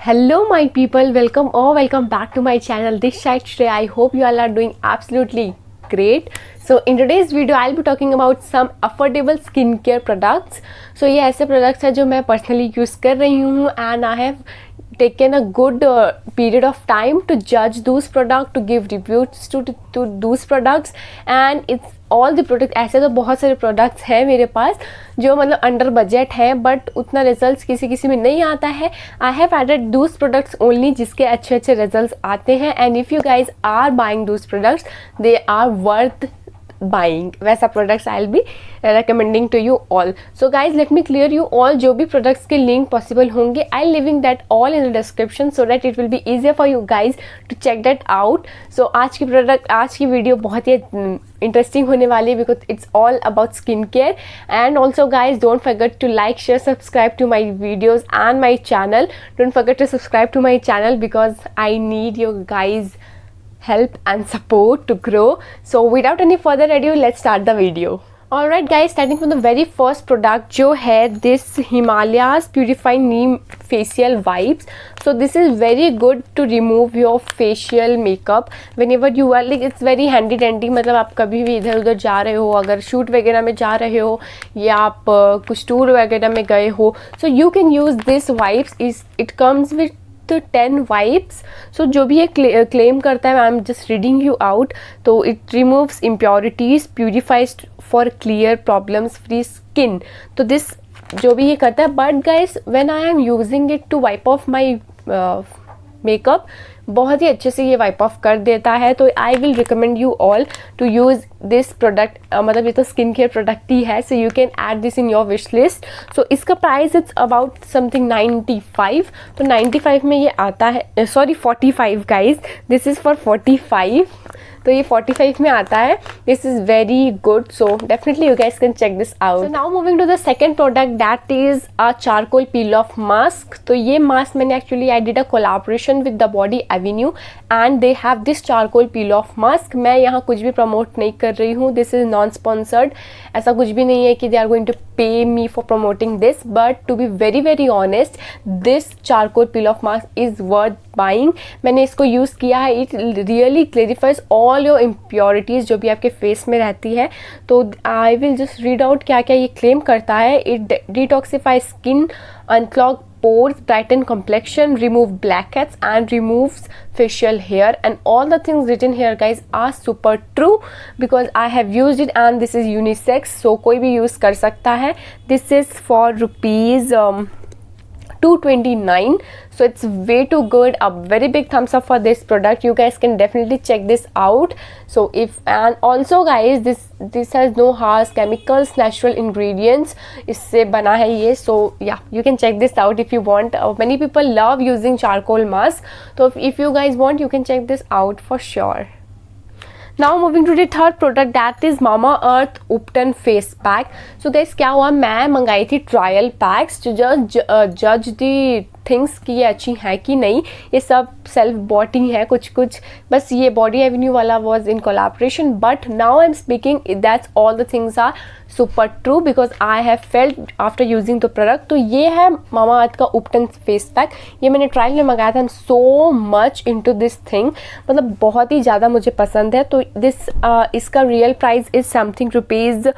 Hello my people, welcome back to my channel. This side today. I hope you all are doing absolutely great. So in today's video I'll be talking about some affordable skincare products. So ये ऐसे products हैं जो मैं personally use कर रही हूँ and I have taken a good period of time to judge those products, to give reviews to those products and it's all the products. ऐसे तो बहुत सारे products हैं मेरे पास जो मतलब अंडर बजट है बट उतना रिजल्ट्स किसी में नहीं आता है. I have added those products only जिसके अच्छे अच्छे रिजल्ट्स आते हैं and if you guys are buying those products they are worth buying. वैसा products I will be recommending to you all. So guys, let me clear you all जो भी products के link possible होंगे I leaving that all in the description so that it will be easier for you guys to check that out. So आज की video बहुत ही interesting होने वाली है because it's all about skincare. And also guys, don't forget to like, share, subscribe to my videos and my channel. Don't forget to subscribe to my channel because I need your guys help and support to grow. So without any further ado, let's start the video. Alright guys, starting from the very first product जो है this Himalayas Purifying Neem Facial Wipes. So this is very good to remove your facial makeup whenever you are like it's very handy dandy. मतलब आप कभी भी इधर उधर जा रहे हो, अगर शूट वगैरह में जा रहे हो या आप कुछ टूर वगैरह में गए हो, so you can use this wipes. It comes with 10 wipes. So जो भी ये claim करता है, I am just reading you out. तो it removes impurities, purifies for clear problems free skin. तो this जो भी ये करता है, but guys when I am using it to wipe off my makeup बहुत ही अच्छे से ये वाइप ऑफ कर देता है. तो I will recommend you all to use this product. मतलब ये तो स्किन केयर प्रोडक्ट ही है, so you can add this in your wish list. So इसका प्राइस इट्स अबाउट समथिंग 95. तो 95 में ये आता है, sorry 45 guys, this is for 45. तो ये 45 में आता है. This is very good, so definitely you guys can check this out. So now moving to the second product that is a charcoal peel off mask. तो ये mask मैंने actually I did a collaboration with the Body Avenue and they have this charcoal peel off mask. मैं यहाँ कुछ भी promote नहीं कर रही हूँ, दिस इज़ नॉन स्पॉन्सर्ड. ऐसा कुछ भी नहीं है कि they are going to pay me for promoting this, but to be very very honest this charcoal peel off mask is worth buying. मैंने इसको यूज़ किया है. It really clarifies all your impurities जो भी आपके फेस में रहती है. तो I will just read out क्या क्या ये क्लेम करता है. It detoxify skin, unclog pores, brighten complexion, remove blackheads and removes facial hair. And all the things written here guys are super true because I have used it and this is unisex, so कोई भी use कर सकता है. This is for rupees 229, so it's way too good. A very big thumbs up for this product. You guys can definitely check this out. So if, and also guys, this has no harsh chemicals, natural ingredients इससे बना है ये. So yeah, you can check this out if you want. Many people love using charcoal mask, so if you guys want, you can check this out for sure. Now moving to the third product that is Mamaearth Upton face pack. So guys क्या हुआ, मैं मंगाई थी trial PACS to just judge the things कि ये अच्छी है कि नहीं. ये सब सेल्फ बॉटिंग है कुछ कुछ, बस ये बॉडी एवेन्यू वाला was in collaboration. But now I am speaking that's all the things are super true because I have felt after using the product. तो ये है मामाअर्थ का उपटन फेस पैक. ये मैंने ट्रायल में मंगाया था. I am so much into this thing, मतलब बहुत ही ज़्यादा मुझे पसंद है. तो दिस इसका real price is something rupees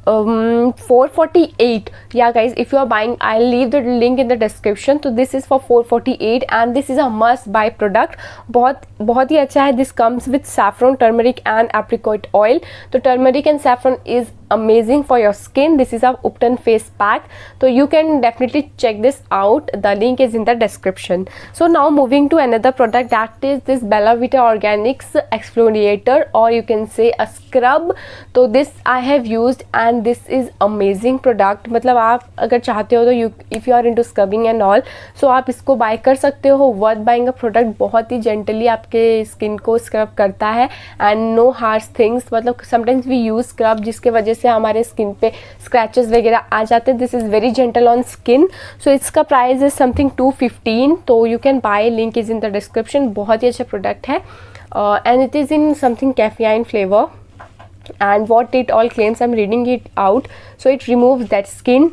448. Yeah guys, if you are buying, I'll leave the link in the description. So this is for 448 and this is a must buy product. बहुत ही अच्छा है. This comes with saffron, turmeric and apricot oil. तो turmeric and saffron is amazing for your skin. This is a Upton face pack, so you can definitely check this out. The link is in the description. So now moving to another product that is this Bella Vita Organics exfoliator, or you can say a scrub. तो this I have used and this is amazing product. मतलब आप अगर चाहते हो तो if you are into scrubbing and all, so आप इसको bye कर सकते हो. worth buying a product. बहुत ही जेंटली आपके स्किन को स्क्रब करता है and no harsh things. मतलब sometimes we use scrub जिसके वजह से हमारे स्किन पे स्क्रैचेस वगैरह आ जाते हैं. This is very gentle on skin. So इसका प्राइस इज समथिंग 215. तो you can buy, link is in the description. बहुत ही अच्छा प्रोडक्ट है and it is in something caffeine flavour. and what it all claims, I'm reading it out. So it removes that skin,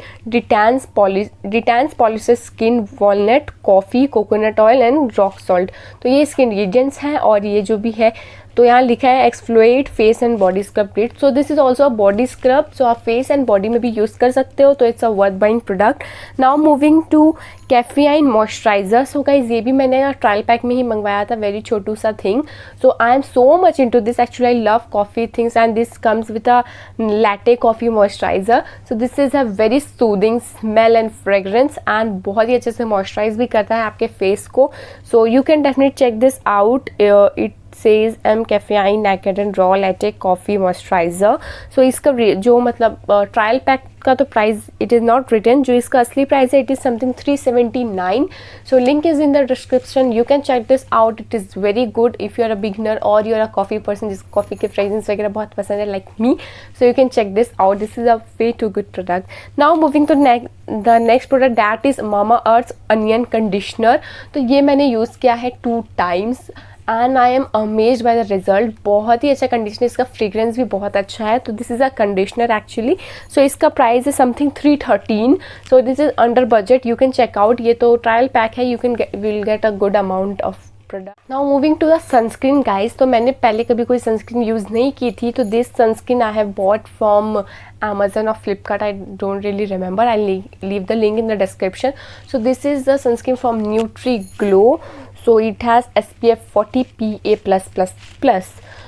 polishes skin, walnut, coffee, coconut oil and rock salt. तो ये इसके ingredients हैं और ये जो भी है तो यहाँ लिखा है exfoliate face and body scrub kit. So this is also a body scrub, so आप फेस एंड बॉडी में भी यूज़ कर सकते हो. तो it's a worth buying product. Now moving to caffeine moisturizer. So guys ये भी मैंने ट्रायल पैक में ही मंगवाया था, वेरी छोटू सा thing. So I am so much into this, actually I love coffee things and this comes with a latte coffee moisturiser. So this is a very soothing smell and fragrance and बहुत ही अच्छे से moisturise भी करता है आपके face को. So you can definitely check this out. It says M caffeine naked and raw latte coffee moisturizer. So इसका जो मतलब ट्रायल पैक का तो price it is not written, जो इसका असली प्राइस है it is something 379. So link is in the description, you can check this out. It is very good if you are a beginner और you are a coffee person जिसको coffee के fragrance वगैरह बहुत पसंद है like me. So you can check this out. This is a way too good product. Now moving to the next product that is mama earth onion conditioner. तो ये मैंने use किया है 2 times and I am amazed by the result. बहुत ही अच्छा conditioner, इसका fragrance भी बहुत अच्छा है. तो this is a conditioner actually. So इसका प्राइस है something 313. So this is under budget, you can check out. ये तो ट्रायल पैक है, you can will get a good amount of product. Now moving to the sunscreen guys. तो मैंने पहले कभी कोई सनस्क्रीन यूज़ नहीं की थी. तो this sunscreen I have bought from Amazon or Flipkart, I don't really remember. I'll leave the link in the description. So this is the sunscreen from NutriGlow. So it has SPF 40 PA+++.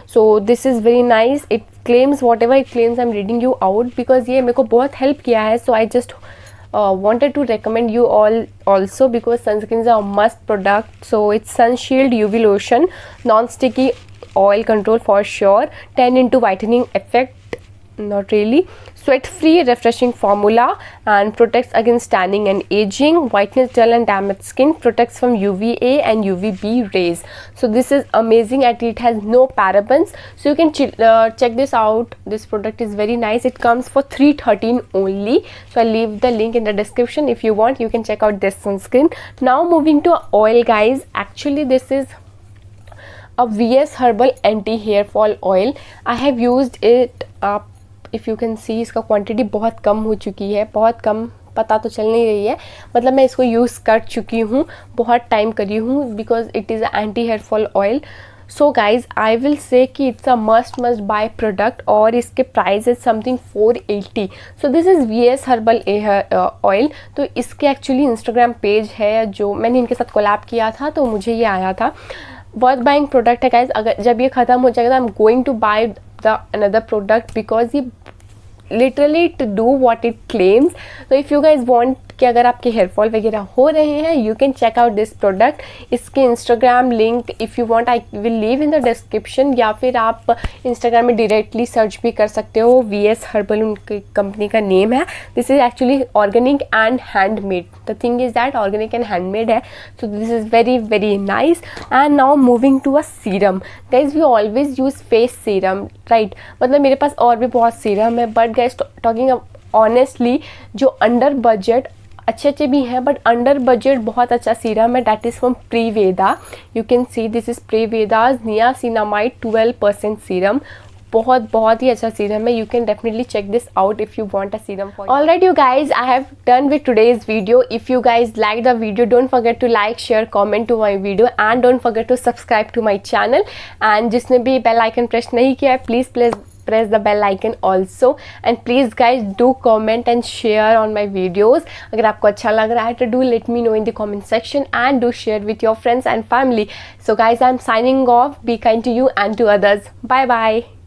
So this is very nice. It claims whatever it claims. I'm reading you out because ये मेरे को बहुत help किया है. So I just wanted to recommend you all also because sunscreens are a must product. So it's Sun Shield UV Lotion, non-sticky oil control for sure, 10 into whitening effect, not really, sweat free refreshing formula and protects against tanning and aging, whiteness dull and damaged skin, protects from UVA and UVB rays. So this is amazing and it has no parabens. So you can check this out. This product is very nice. It comes for 313 only. So I'll leave the link in the description. If you want, you can check out this sunscreen. Now moving to oil guys. Actually this is a VS Herbal anti hair fall oil. I have used it up. If you can सी इसका quantity बहुत कम हो चुकी है, बहुत कम, पता तो चल नहीं रही है, मतलब मैं इसको यूज़ कर चुकी हूँ, बहुत टाइम करी हूँ because it is anti hair fall oil. So guys I will say कि it's a must buy product और इसके price is something 480. So this is VS herbal oil. तो इसके एक्चुअली इंस्टाग्राम पेज है जो मैंने इनके साथ कोलैब किया था, तो मुझे ये आया था. वर्थ बाइंग प्रोडक्ट है गाइज. अगर जब ये ख़त्म हो जाएगा तो I am going to buy the another product because ये literally to do what it claims. So if you guys want कि अगर आपके हेयर फॉल वगैरह हो रहे हैं you can check out this product. इसके Instagram link if you want I will leave in the description, या फिर आप इंस्टाग्राम में डायरेक्टली सर्च भी कर सकते हो. VS हर्बल उनकी कंपनी का नेम है. This is actually organic and handmade. The thing is that organic and handmade है. So this is very very nice. And now moving to a serum guys. We always use face serum right. मतलब मेरे पास और भी बहुत serum है but guys talking honestly जो under budget अच्छे भी हैं बट अंडर बजट बहुत अच्छा सीरम है. That is from Preveda. You can see this is Preveda's niacinamide 12% serum. बहुत ही अच्छा सीरम है. You can definitely check this out if you want a serum for. Alright you guys, I have done with today's video. If you guys like the video don't forget to like share comment to my video and don't forget to subscribe to my channel. And जिसने भी bell icon press नहीं किया है please press the bell icon also and please guys do comment and share on my videos. अगर आपको अच्छा लग रहा है तो do let me know in the comment section and do share with your friends and family. So guys, I'm signing off. Be kind to you and to others. Bye bye.